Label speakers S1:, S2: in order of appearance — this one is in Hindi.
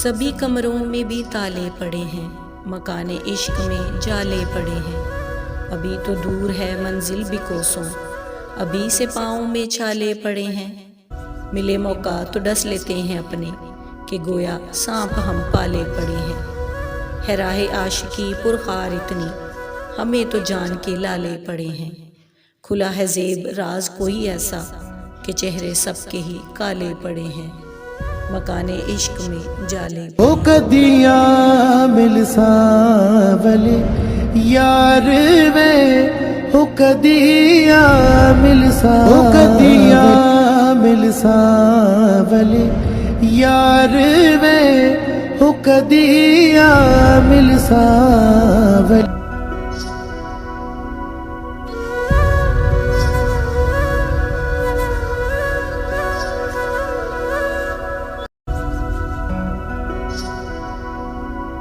S1: सभी कमरों में भी ताले पड़े हैं, मकाने इश्क में जाले पड़े हैं। अभी तो दूर है मंजिल भी कोसों, अभी से पाँव में छाले पड़े हैं। मिले मौका तो डस लेते हैं अपने, कि गोया सांप हम पाले पड़े हैं। है राहे आशिकी पुरखार इतनी, हमें तो जान के लाले पड़े हैं। खुला है जेब राज कोई ऐसा, कि चेहरे सबके ही काले पड़े हैं। मकाने इश्क में जाले
S2: ओ कदिया मिल सावले यार वे, ओ कदिया मिल सा, ओ कदिया मिल सावले यार वे, ओ कदिया मिल सावले।